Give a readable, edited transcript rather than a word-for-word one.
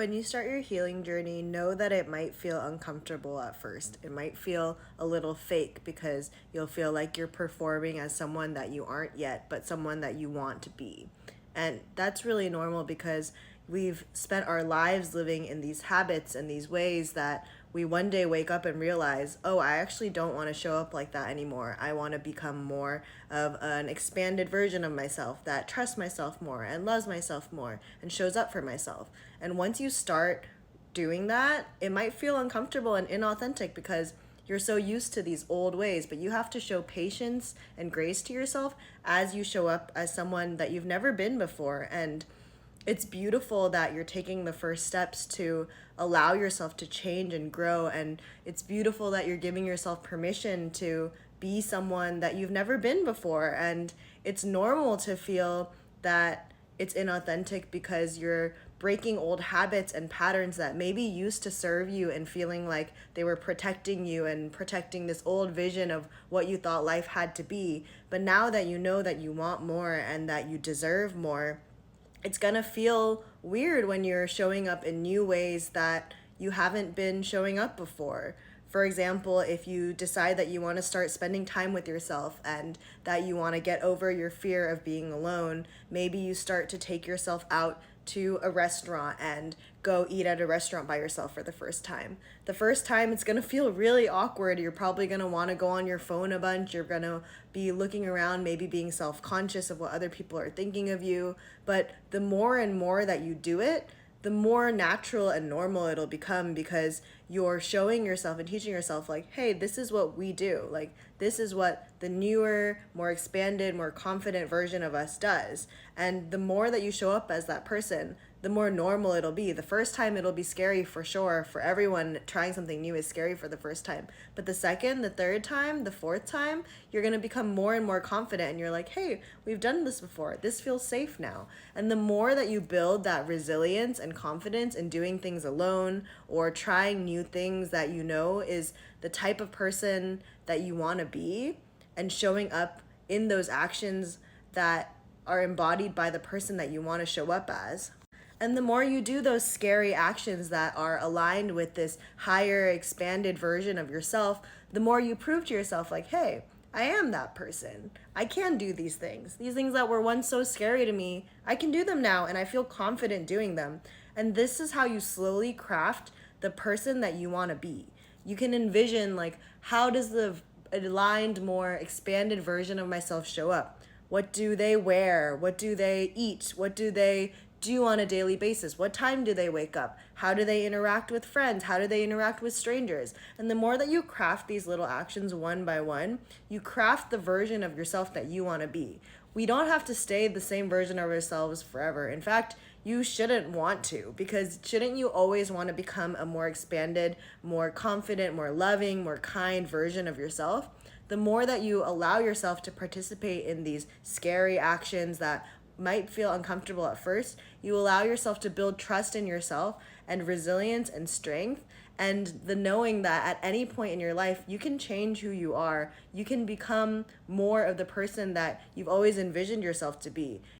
When you start your healing journey, know that it might feel uncomfortable at first. It might feel a little fake because you'll feel like you're performing as someone that you aren't yet, but someone that you want to be. And that's really normal because we've spent our lives living in these habits and these ways that we one day wake up and realize, oh, I actually don't want to show up like that anymore. I want to become more of an expanded version of myself that trusts myself more and loves myself more and shows up for myself. And once you start doing that, it might feel uncomfortable and inauthentic because you're so used to these old ways, but you have to show patience and grace to yourself as you show up as someone that you've never been before. And it's beautiful that you're taking the first steps to allow yourself to change and grow. And it's beautiful that you're giving yourself permission to be someone that you've never been before. And it's normal to feel that it's inauthentic because you're breaking old habits and patterns that maybe used to serve you and feeling like they were protecting you and protecting this old vision of what you thought life had to be. But now that you know that you want more and that you deserve more, it's gonna feel weird when you're showing up in new ways that you haven't been showing up before. For example, if you decide that you want to start spending time with yourself and that you want to get over your fear of being alone, maybe you start to take yourself out to a restaurant and go eat at a restaurant by yourself for the first time. The first time it's going to feel really awkward. You're probably going to want to go on your phone a bunch. You're going to be looking around, maybe being self-conscious of what other people are thinking of you. But the more and more that you do it, the more natural and normal it'll become because you're showing yourself and teaching yourself like, hey, this is what we do. Like, this is what the newer, more expanded, more confident version of us does. And the more that you show up as that person, the more normal it'll be. The first time it'll be scary for sure. For everyone, trying something new is scary for the first time. But the second, the third time, the fourth time, you're going to become more and more confident. And you're like, hey, we've done this before. This feels safe now. And the more that you build that resilience and confidence in doing things alone or trying new things that you know is the type of person that you want to be and showing up in those actions that are embodied by the person that you want to show up as. And the more you do those scary actions that are aligned with this higher, expanded version of yourself, the more you prove to yourself, like, hey, I am that person. I can do these things. These things that were once so scary to me, I can do them now, and I feel confident doing them. And this is how you slowly craft the person that you want to be. You can envision, like, how does the aligned, more expanded version of myself show up? What do they wear? What do they eat? What do they do on a daily basis? What time do they wake up? How do they interact with friends? How do they interact with strangers? And the more that you craft these little actions one by one, you craft the version of yourself that you want to be. We don't have to stay the same version of ourselves forever. In fact, you shouldn't want to, because shouldn't you always want to become a more expanded, more confident, more loving, more kind version of yourself? The more that you allow yourself to participate in these scary actions that might feel uncomfortable at first, you allow yourself to build trust in yourself and resilience and strength and the knowing that at any point in your life, you can change who you are. You can become more of the person that you've always envisioned yourself to be.